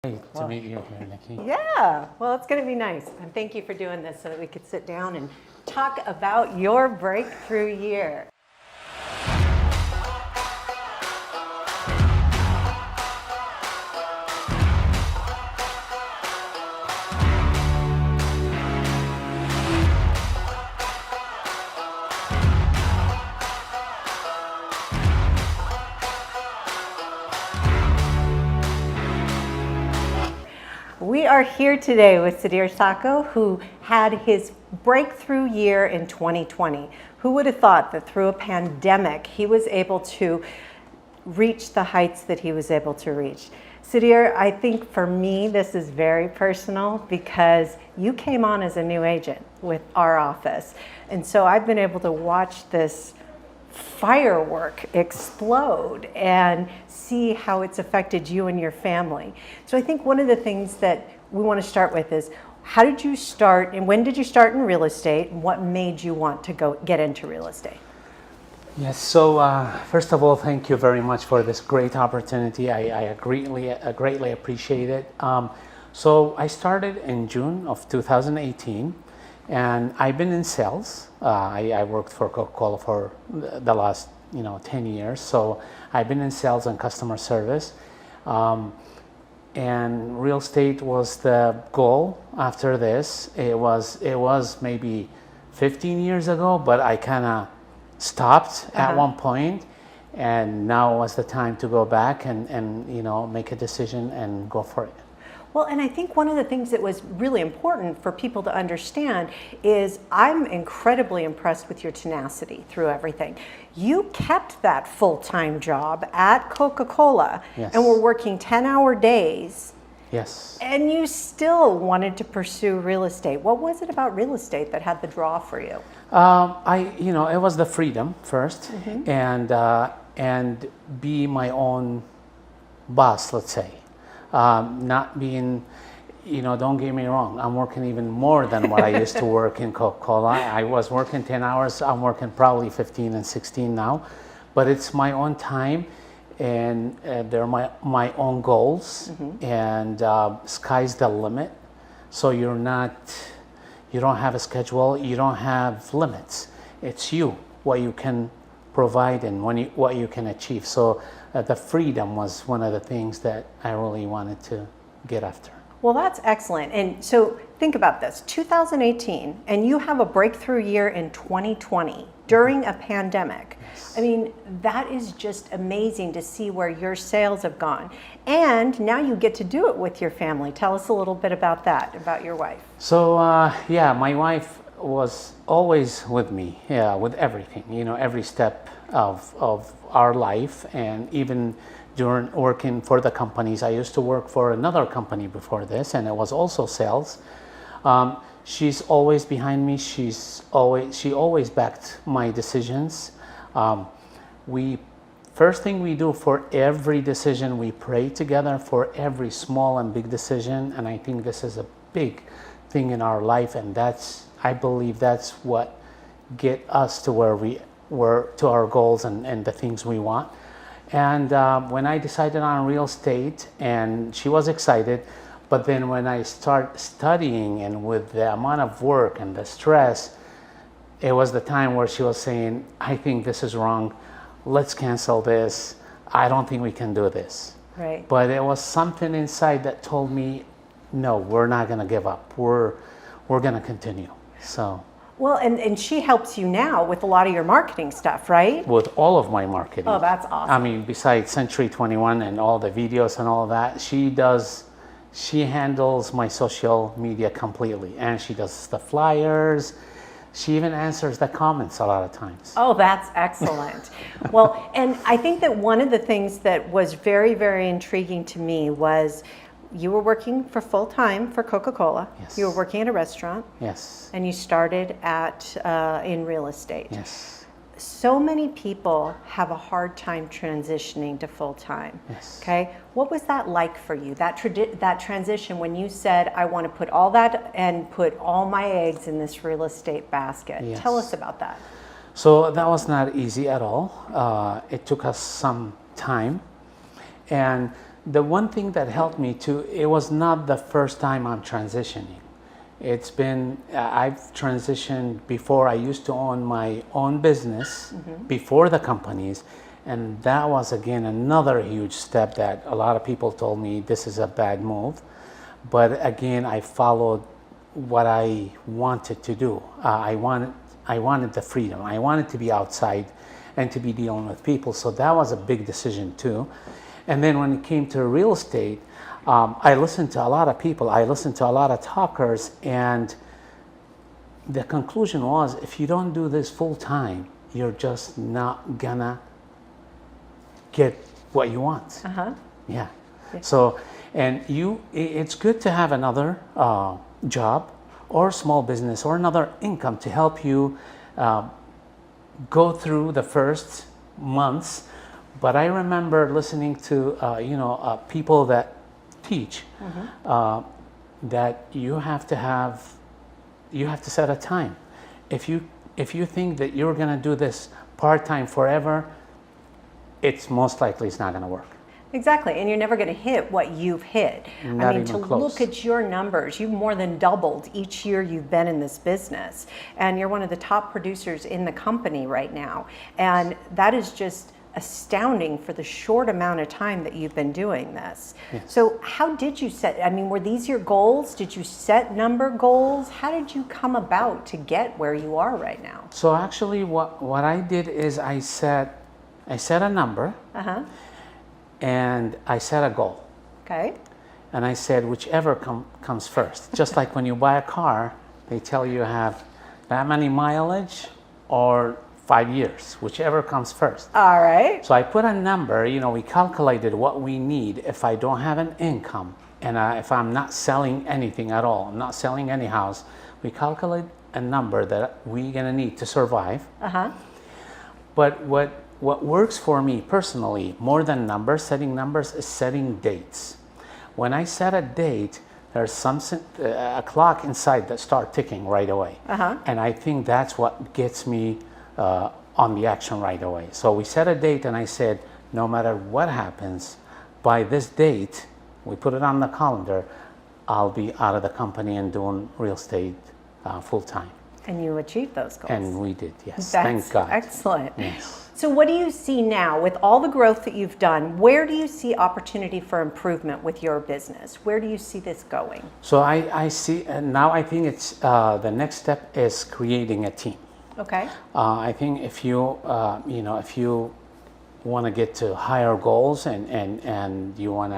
Great to meet you here, Nikki. Yeah, well, it's going to be nice. And thank you for doing this so that we could sit down and talk about your breakthrough year. We are here today with Sudhir Sacco, who had his breakthrough year in 2020. Who would have thought that through a pandemic, he was able to reach the heights that he was able to reach? Sudhir, I think for me, this is very personal because you came on as a new agent with our office. And so I've been able to watch this firework explode and see how it's affected you and your family. So I think one of the things that we want to start with is, how did you start and when did you start in real estate, and what made you want to get into real estate? Yes, so first of all, thank you very much for this great opportunity. I greatly appreciate it. So I started in June of 2018. And I've been in sales. I worked for Coca-Cola for the last 10 years. So I've been in sales and customer service. And real estate was the goal after this. It was maybe 15 years ago, but I kind of stopped at one point. And now was the time to go back and make a decision and go for it. Well, and I think one of the things that was really important for people to understand is I'm incredibly impressed with your tenacity through everything. You kept that full-time job at Coca-Cola. Yes. And were working 10-hour days. Yes. And you still wanted to pursue real estate. What was it about real estate that had the draw for you? It was the freedom first, and be my own boss, let's say. Not being, don't get me wrong, I'm working even more than what I used to work in Coca-Cola. I was working 10 hours, I'm working probably 15 and 16 now, but it's my own time, and they're my own goals, and sky's the limit. So you don't have a schedule, you don't have limits. It's you, what you can provide and what you can achieve. So the freedom was one of the things that I really wanted to get after. Well, that's excellent. And so think about this, 2018, and you have a breakthrough year in 2020 during a pandemic. Yes. I mean, that is just amazing to see where your sales have gone. And now you get to do it with your family. Tell us a little bit about that, about your wife. So my wife was always with me, with everything, every step of our life, and even during working for the companies. I used to work for another company before this, and it was also sales. She's always behind me. She always backed my decisions. First thing we do for every decision, we pray together for every small and big decision, and I think this is a big thing in our life, and I believe that's what get us to where we were, to our goals and the things we want. And when I decided on real estate, and she was excited, but then when I start studying, and with the amount of work and the stress, it was the time where she was saying, I think this is wrong, let's cancel this, I don't think we can do this. Right. But it was something inside that told me, no, we're not gonna give up, we're gonna continue. So. Well, and she helps you now with a lot of your marketing stuff, right? With all of my marketing. Oh, that's awesome. I mean, besides Century 21 and all the videos and all that, she handles my social media completely, and she does the flyers. She even answers the comments a lot of times. Oh, that's excellent. Well, and I think that one of the things that was very, very intriguing to me was you were working for full time for Coca-Cola. Yes. You were working at a restaurant. Yes. And you started in real estate. Yes. So many people have a hard time transitioning to full time. Yes. Okay. What was that like for you? That transition when you said, I want to put all that and put all my eggs in this real estate basket. Yes. Tell us about that. So that was not easy at all. It took us some time. And The one thing that helped me too, it was not the first time I'm transitioning. It's been, I've transitioned before. I used to own my own business before the companies. And that was, again, another huge step that a lot of people told me this is a bad move. But again, I followed what I wanted to do. I wanted the freedom. I wanted to be outside and to be dealing with people. So that was a big decision too. And then when it came to real estate, I listened to a lot of people. I listened to a lot of talkers, and the conclusion was, if you don't do this full time, you're just not gonna get what you want. Yeah. So, and it's good to have another job or small business or another income to help you go through the first months. But I remember listening to people that teach that you have to set a time. If you think that you're going to do this part-time forever, it's most likely it's not going to work. Exactly, and you're never going to hit what you've hit. Not I mean, even to close. look at your numbers, you've more than doubled each year you've been in this business, and you're one of the top producers in the company right now, and that is just astounding for the short amount of time that you've been doing this. Yes. So how did you set, I mean, were these your goals? Did you set number goals? How did you come about to get where you are right now? So actually what I did is I set a number and I set a goal. Okay. And I said, whichever comes first. Just like when you buy a car, they tell you have that many mileage or 5 years, whichever comes first. All right. So I put a number, we calculated what we need if I don't have an income and if I'm not selling anything at all, I'm not selling any house, we calculate a number that we're gonna need to survive. But what works for me personally, more than numbers, setting numbers, is setting dates. When I set a date, there's a clock inside that starts ticking right away. And I think that's what gets me on the action right away. So we set a date and I said, no matter what happens, by this date, we put it on the calendar, I'll be out of the company and doing real estate full time. And you achieved those goals. And we did, yes. That's Thank God. excellent. Yes. So what do you see now with all the growth that you've done? Where do you see opportunity for improvement with your business? Where do you see this going? So I see, now I think it's, the next step is creating a team. Okay. I think if you want to get to higher goals and you want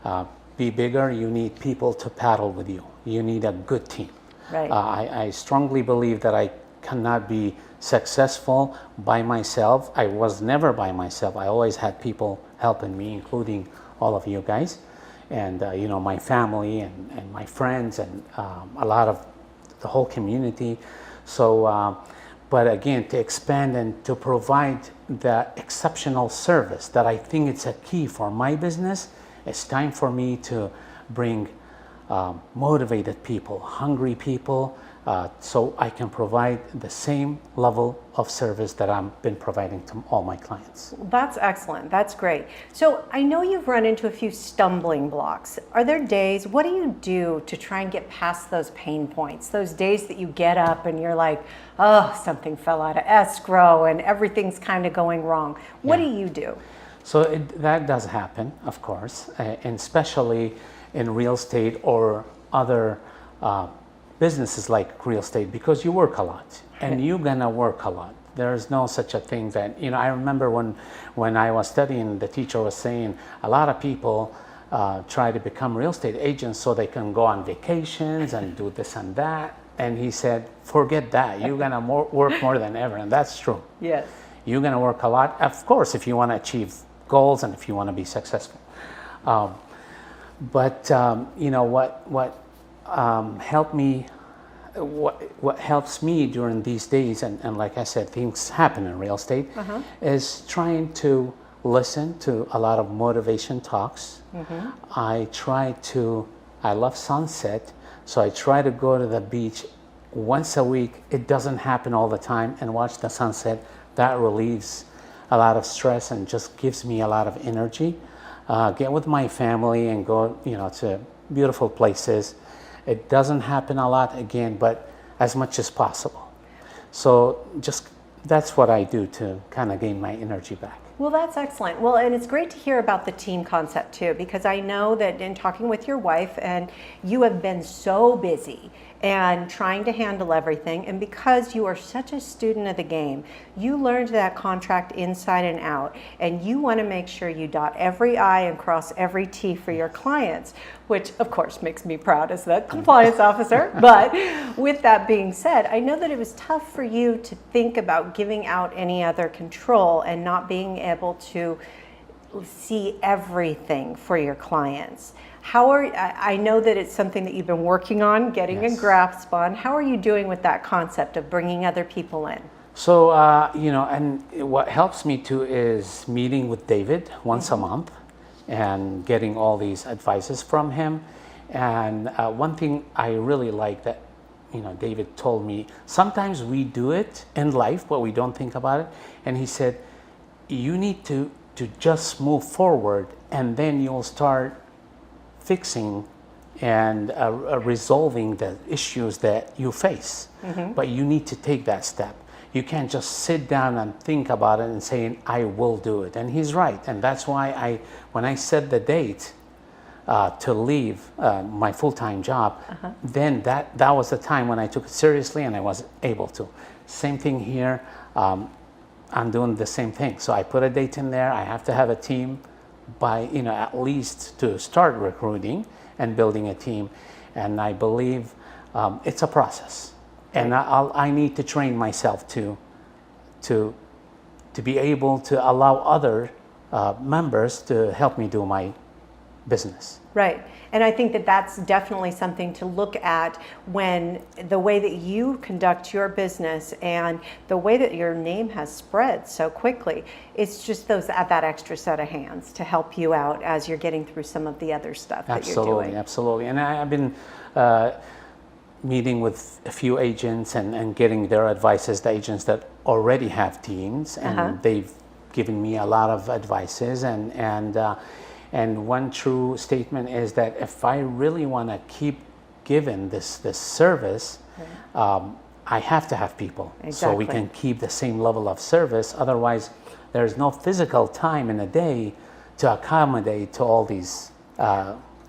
to be bigger, you need people to paddle with you. You need a good team. Right. I strongly believe that I cannot be successful by myself. I was never by myself. I always had people helping me, including all of you guys, and my family and my friends and a lot of the whole community. So, but again, to expand and to provide the exceptional service that I think it's a key for my business, it's time for me to bring motivated people, hungry people, so I can provide the same level of service that I've been providing to all my clients. That's excellent. That's great. So I know you've run into a few stumbling blocks. Are there days, what do you do to try and get past those pain points? Those days that you get up and you're like, oh, something fell out of escrow and everything's kind of going wrong. What do you do? So that does happen, of course, and especially in real estate or other businesses like real estate, because you work a lot and you're gonna work a lot. There's no such a thing that, I remember when I was studying, the teacher was saying a lot of people try to become real estate agents so they can go on vacations and do this and that. And he said, forget that. You're gonna work more than ever. And that's true. Yes. You're gonna work a lot, of course, if you wanna achieve goals and if you wanna be successful. But what helped me, what helps me during these days, and like I said, things happen in real estate, is trying to listen to a lot of motivation talks. I love sunset, so I try to go to the beach once a week. It doesn't happen all the time, and watch the sunset. That relieves a lot of stress and just gives me a lot of energy. get with my family and go, to beautiful places. It doesn't happen a lot again, but as much as possible. So just that's what I do to kind of gain my energy back. Well, that's excellent. Well, and it's great to hear about the team concept too, because I know that in talking with your wife, and you have been so busy and trying to handle everything, and because you are such a student of the game, you learned that contract inside and out, and you want to make sure you dot every I and cross every T for your clients, which of course makes me proud as the compliance officer. But with that being said, I know that it was tough for you to think about giving out any other control and not being able to see everything for your clients. I know that it's something that you've been working on, getting a grasp on. How are you doing with that concept of bringing other people in? So, and what helps me too is meeting with David once a month and getting all these advices from him. And one thing I really like that, David told me, sometimes we do it in life, but we don't think about it. And he said, you need to just move forward, and then you'll start fixing and resolving the issues that you face. But you need to take that step. You can't just sit down and think about it and saying, I will do it. And he's right. And that's why when I set the date to leave my full-time job, then that was the time when I took it seriously and I was able to. Same thing here. I'm doing the same thing. So I put a date in there. I have to have a team by, at least to start recruiting and building a team. And I believe it's a process. And I need to train myself to be able to allow other members to help me do my business. Right. And I think that that's definitely something to look at when the way that you conduct your business and the way that your name has spread so quickly. It's just that extra set of hands to help you out as you're getting through some of the other stuff that you're doing. Absolutely. And I've been meeting with a few agents and getting their advices, the agents that already have teams, and they've given me a lot of advices. And one true statement is that if I really want to keep giving this service, I have to have people so we can keep the same level of service. Otherwise, there's no physical time in a day to accommodate to all these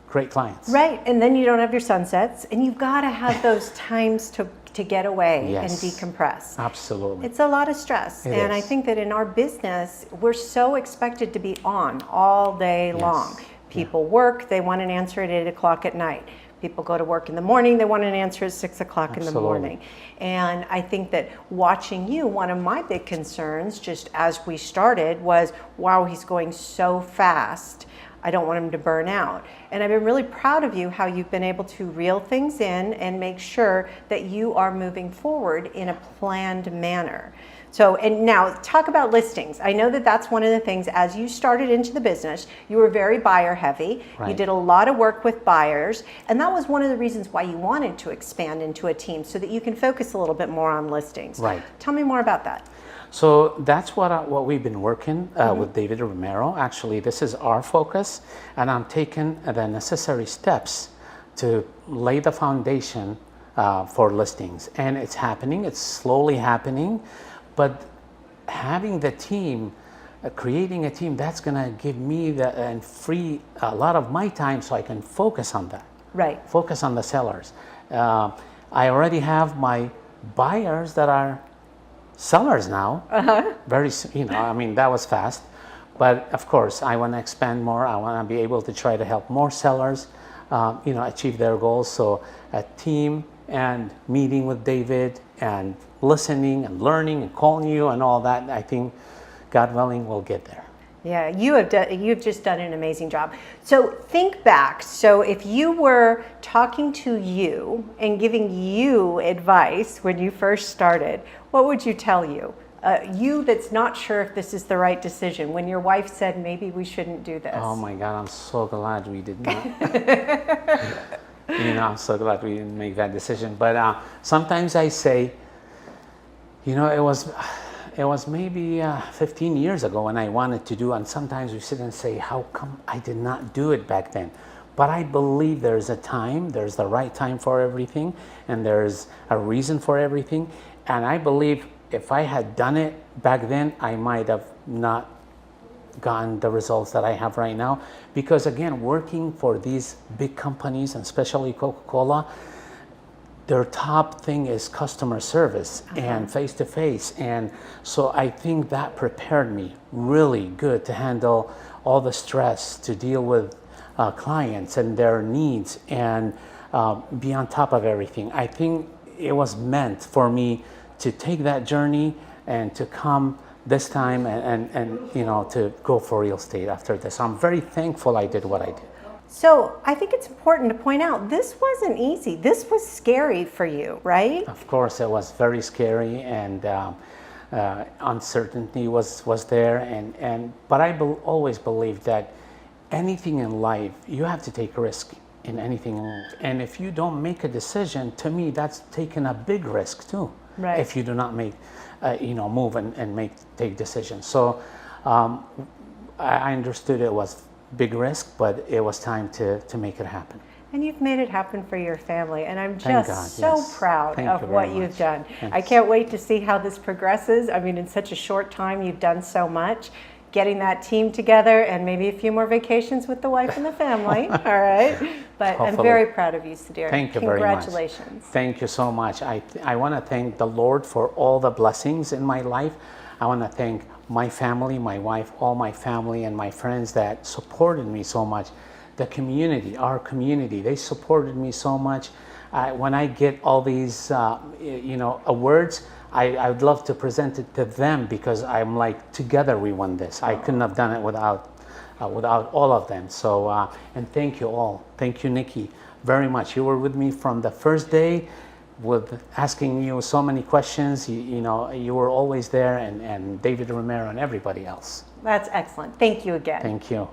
great clients. Right, and then you don't have your sunsets, and you've got to have those times to get away and decompress. Absolutely. It's a lot of stress. And I think that in our business, we're so expected to be on all day long. People work, they want an answer at 8 o'clock at night. People go to work in the morning, they want an answer at 6 o'clock in the morning. And I think that watching you, one of my big concerns, just as we started, was, wow, he's going so fast. I don't want him to burn out. And I've been really proud of you how you've been able to reel things in and make sure that you are moving forward in a planned manner. So, and now talk about listings. I know that that's one of the things, as you started into the business, you were very buyer heavy. You did a lot of work with buyers. And that was one of the reasons why you wanted to expand into a team, so that you can focus a little bit more on listings. Tell me more about that. So that's what we've been working with David Romero. Actually, this is our focus, and I'm taking the necessary steps to lay the foundation for listings. And it's happening, it's slowly happening, but having the team, creating a team, that's gonna give me and free a lot of my time so I can focus on that. Focus on the sellers. I already have my buyers that are sellers now. Very, that was fast. But of course, I want to expand more. I want to be able to try to help more sellers, achieve their goals. So a team and meeting with David and listening and learning and calling you and all that, I think, God willing, we'll get there. Yeah, you've just done an amazing job. So think back. So if you were talking to you and giving you advice when you first started, what would you tell you? You that's not sure if this is the right decision, when your wife said, maybe we shouldn't do this. Oh my God, I'm so glad we did not. I'm so glad we didn't make that decision. But sometimes I say, It was maybe 15 years ago when I wanted to do, and sometimes we sit and say, how come I did not do it back then? But I believe there's a time, there's the right time for everything, and there's a reason for everything. And I believe if I had done it back then, I might have not gotten the results that I have right now. Because again, working for these big companies, and especially Coca-Cola, their top thing is customer service and face-to-face. And so I think that prepared me really good to handle all the stress, to deal with clients and their needs, and be on top of everything. I think it was meant for me to take that journey and to come this time and you know, to go for real estate after this. I'm very thankful I did what I did. So I think it's important to point out this wasn't easy. This was scary for you, right? Of course, it was very scary, and uncertainty was there. But I always believed that anything in life, you have to take risk in anything. And if you don't make a decision, to me, that's taking a big risk too. Right. If you do not make, you know, move and take decisions. So I understood it was big risk, but it was time to make it happen. And you've made it happen for your family, and I'm Thank just God, so yes. proud Thank of you what very you've much. done. I Thanks. can't wait to see how this progresses. I mean, in such a short time, you've done so much. Getting that team together, and maybe a few more vacations with the wife and the family. All right, but I'm Hopefully. very proud of you, Sudhir. Thank you very much. Congratulations. Thank you so much. I want to thank the Lord for all the blessings in my life. I want to thank my family, my wife, all my family and my friends that supported me so much. The community, our community, they supported me so much. When I get all these, you know, awards, I would love to present it to them, because I'm like, together we won this. I couldn't have done it without all of them. So, and thank you all. Thank you, Nikki, very much. You were with me from the first day, with asking you so many questions. You know, you were always there, and David Romero and everybody else. That's excellent. Thank you again. Thank you.